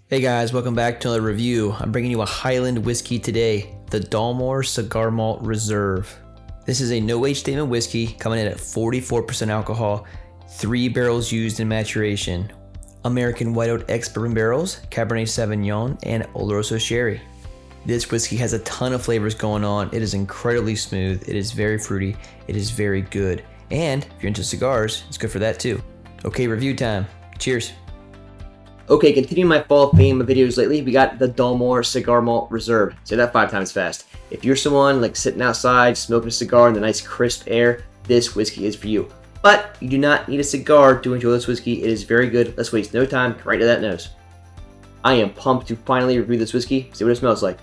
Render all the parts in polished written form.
Hey guys, welcome back to another review. I'm bringing you a Highland whiskey today, the Dalmore Cigar Malt Reserve. This is a no-age statement whiskey coming in at 44% alcohol, 3 barrels used in maturation. American White Oak Ex-bourbon barrels, Cabernet Sauvignon, and Oloroso Sherry. This whiskey has a ton of flavors going on. It is incredibly smooth, it is very fruity, it is very good. And if you're into cigars, it's good for that too. Okay, review time. Cheers. Okay, continuing my fall theme of videos lately, we got the Dalmore Cigar Malt Reserve. Say that 5 times fast. If you're someone like sitting outside, smoking a cigar in the nice crisp air, this whiskey is for you. But you do not need a cigar to enjoy this whiskey. It is very good. Let's waste no time, right to that nose. I am pumped to finally review this whiskey, see what it smells like.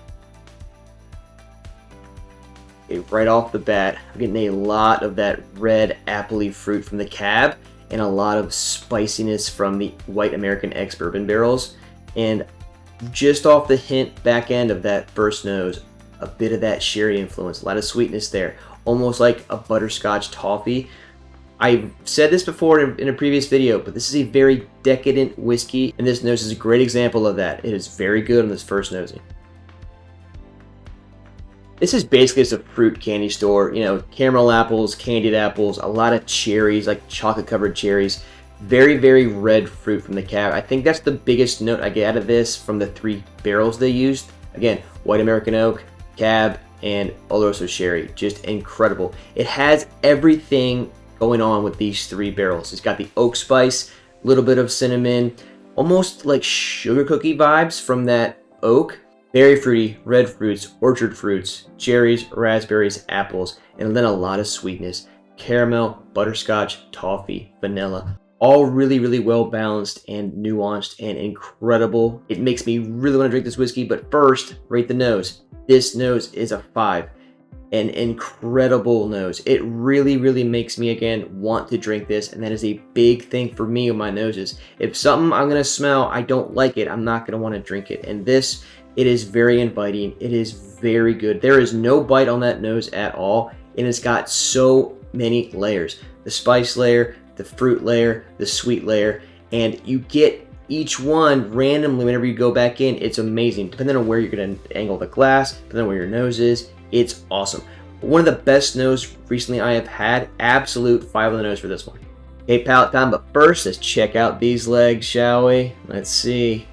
Okay, right off the bat, I'm getting a lot of that red appley fruit from the cab, and a lot of spiciness from the White American Ex-bourbon barrels. And just off the hint back end of that first nose, a bit of that sherry influence, a lot of sweetness there, almost like a butterscotch toffee. I've said this before in a previous video, but this is a very decadent whiskey, and this nose is a great example of that. It is very good on this first nosing. This is basically just a fruit candy store, you know, caramel apples, candied apples, a lot of cherries, like chocolate covered cherries. Very, very red fruit from the cab. I think that's the biggest note I get out of this from the 3 barrels they used. Again, White American Oak, Cab, and Oloroso Sherry. Just incredible. It has everything going on with these 3 barrels. It's got the oak spice, a little bit of cinnamon, almost like sugar cookie vibes from that oak. Very fruity, red fruits, orchard fruits, cherries, raspberries, apples, and then a lot of sweetness. Caramel, butterscotch, toffee, vanilla. All really, really well balanced and nuanced and incredible. It makes me really want to drink this whiskey, but first, rate the nose. This nose is a 5. An incredible nose. It really, really makes me, again, want to drink this, and that is a big thing for me with my noses. If something I'm going to smell, I don't like it, I'm not going to want to drink it. And this, it is very inviting. It is very good. There is no bite on that nose at all, and it's got so many layers. The spice layer, the fruit layer, the sweet layer, and you get each one randomly whenever you go back in. It's amazing. Depending on where you're going to angle the glass, depending on where your nose is, it's awesome. One of the best nose recently I have had. Absolute 5 on the nose for this one. Okay, palate time, but first, let's check out these legs, shall we? Let's see.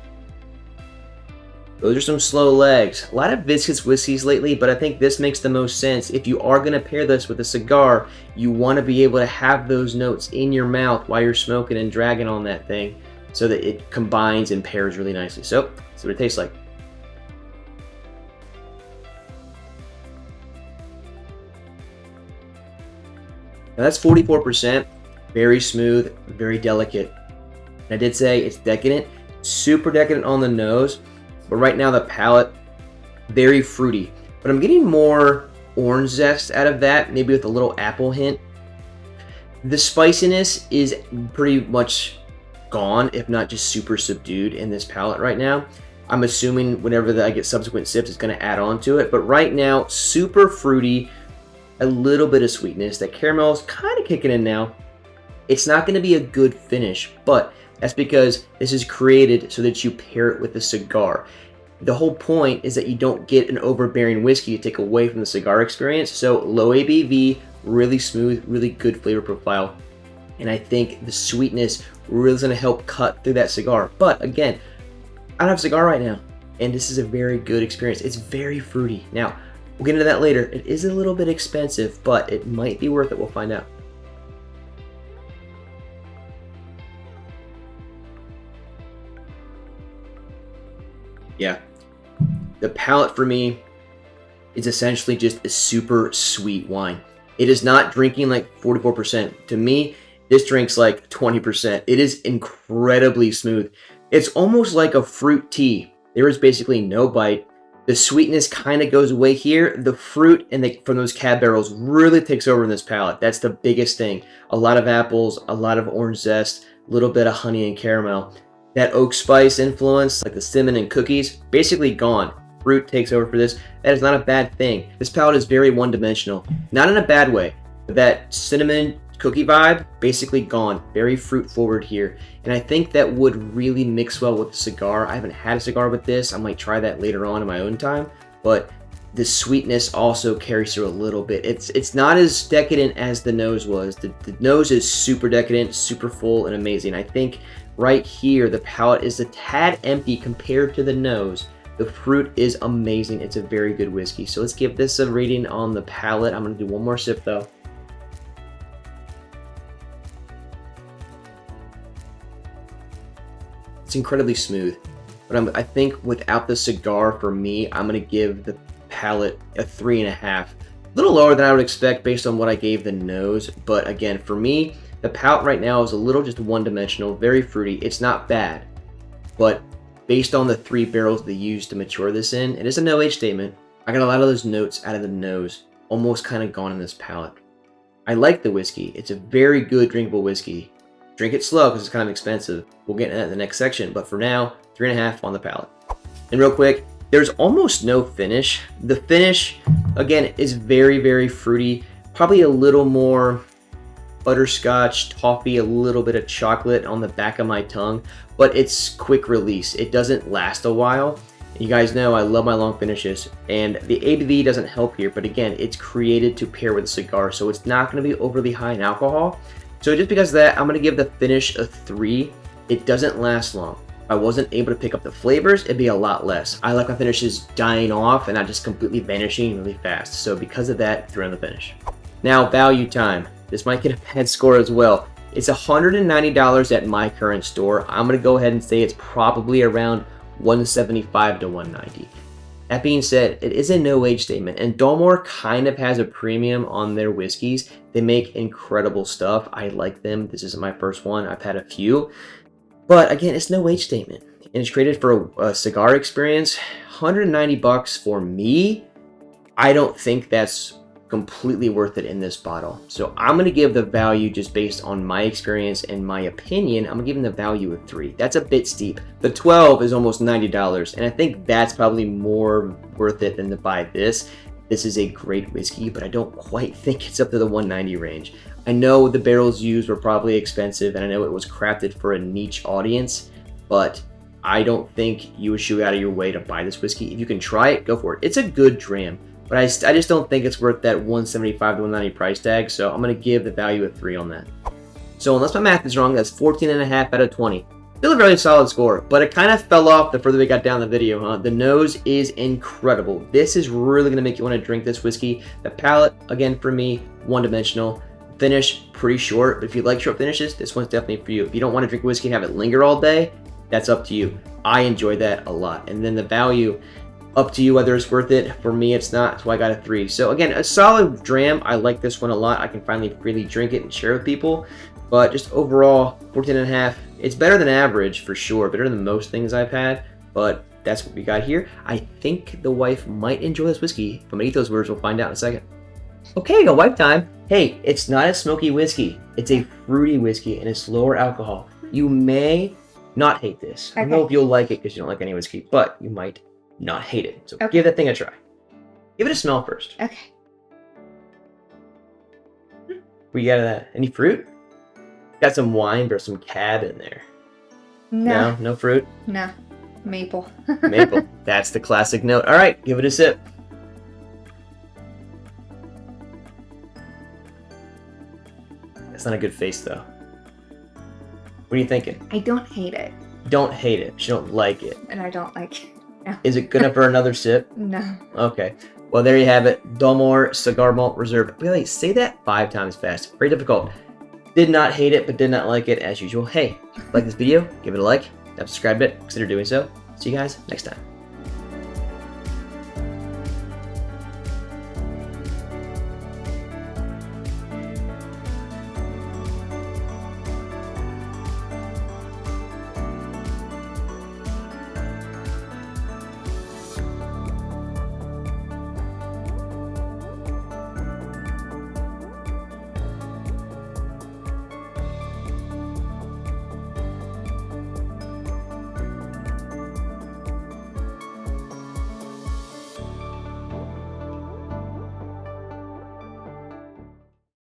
Those are some slow legs. A lot of viscous whiskeys lately, but I think this makes the most sense. If you are going to pair this with a cigar, you want to be able to have those notes in your mouth while you're smoking and dragging on that thing so that it combines and pairs really nicely. So, let's see what it tastes like. Now that's 44%, very smooth, very delicate. I did say it's decadent, super decadent on the nose, but right now the palate, very fruity. But I'm getting more orange zest out of that, maybe with a little apple hint. The spiciness is pretty much gone, if not just super subdued in this palate right now. I'm assuming whenever I get subsequent sips, it's going to add on to it. But right now, super fruity, a little bit of sweetness. That caramel is kind of kicking in now. It's not going to be a good finish, but that's because this is created so that you pair it with a cigar. The whole point is that you don't get an overbearing whiskey to take away from the cigar experience. So low ABV, really smooth, really good flavor profile. And I think the sweetness really is going to help cut through that cigar. But again, I don't have a cigar right now, and this is a very good experience. It's very fruity. Now, we'll get into that later. It is a little bit expensive, but it might be worth it. We'll find out. Yeah, the palate for me is essentially just a super sweet wine. It is not drinking like 44%. To me, this drinks like 20%. It is incredibly smooth. It's almost like a fruit tea. There is basically no bite. The sweetness kind of goes away here. The fruit from those cab barrels really takes over in this palate. That's the biggest thing. A lot of apples, a lot of orange zest, a little bit of honey and caramel. That oak spice influence, like the cinnamon and cookies, basically gone. Fruit takes over for this. That is not a bad thing. This palate is very one-dimensional. Not in a bad way. But that cinnamon cookie vibe, basically gone. Very fruit forward here. And I think that would really mix well with the cigar. I haven't had a cigar with this. I might try that later on in my own time. But the sweetness also carries through a little bit. It's not as decadent as the nose was. The nose is super decadent, super full, and amazing. I think right here, the palate is a tad empty compared to the nose. The fruit is amazing. It's a very good whiskey. So let's give this a rating on the palate. I'm gonna do one more sip though. It's incredibly smooth, but I think without the cigar, for me, I'm gonna give the palate a 3.5. A little lower than I would expect based on what I gave the nose, but again, for me, the palate right now is a little just one-dimensional, very fruity. It's not bad, but based on the 3 barrels they used to mature this in, it is a no-age statement. I got a lot of those notes out of the nose, almost kind of gone in this palate. I like the whiskey. It's a very good drinkable whiskey. Drink it slow because it's kind of expensive. We'll get into that in the next section, but for now, 3.5 on the palate. And real quick, there's almost no finish. The finish, again, is very, very fruity. Probably a little more butterscotch, toffee, a little bit of chocolate on the back of my tongue, but it's quick release. It doesn't last a while. You guys know I love my long finishes, and the ABV doesn't help here, but again, it's created to pair with a cigar, so it's not going to be overly high in alcohol. So just because of that, I'm going to give the finish a 3. It doesn't last long. If I wasn't able to pick up the flavors, it'd be a lot less. I like my finishes dying off and not just completely vanishing really fast. So because of that, 3 on the finish. Now, value time. This might get a bad score as well. It's $190 at my current store. I'm going to go ahead and say it's probably around $175 to $190. That being said, it is a no-age statement, and Dalmore kind of has a premium on their whiskeys. They make incredible stuff. I like them. This isn't my first one. I've had a few. But again, it's no-age statement, and it's created for a cigar experience. $190 for me, I don't think that's completely worth it in this bottle. So I'm going to give the value just based on my experience and my opinion. I'm going to give them the value of 3. That's a bit steep. The 12 is almost $90, and I think that's probably more worth it than to buy this. This is a great whiskey, but I don't quite think it's up to the 190 range. I know the barrels used were probably expensive, and I know it was crafted for a niche audience, but I don't think you would shoot out of your way to buy this whiskey. If you can try it, go for it. It's a good dram. But I just don't think it's worth that $175 to $190 price tag, so I'm going to give the value of 3 on that. So unless my math is wrong, that's 14.5 out of 20. Still a really solid score, but it kind of fell off the further we got down the video, huh? The nose is incredible. This is really going to make you want to drink this whiskey. The palate, again, for me, one-dimensional. Finish, pretty short, but if you like short finishes, this one's definitely for you. If you don't want to drink whiskey and have it linger all day, that's up to you. I enjoy that a lot. And then the value, up to you whether it's worth it. For me, it's not, so I got a 3. So again, a solid dram. I like this one a lot. I can finally freely drink it and share with people. But just overall, 14.5. It's better than average for sure. Better than most things I've had. But that's what we got here. I think the wife might enjoy this whiskey. If I'm gonna eat those words, we'll find out in a second. Okay, go wife time. Hey, it's not a smoky whiskey. It's a fruity whiskey and it's lower alcohol. You may not hate this. Okay. I don't know if you'll like it because you don't like any whiskey, but you might not hate it. So give that thing a try. Give it a smell first. Okay. What you got of that? Any fruit? Got some wine or some cab in there. No. No fruit? No. Maple. Maple. That's the classic note. All right, give it a sip. That's not a good face, though. What are you thinking? I don't hate it. Don't hate it. You don't like it. And I don't like it. No. Is it good enough for another sip? No. Okay. Well, there you have it. Dalmore Cigar Malt Reserve. Really, say that 5 times fast. Very difficult. Did not hate it, but did not like it as usual. Hey, like this video, give it a like. Subscribe it. Consider doing so. See you guys next time.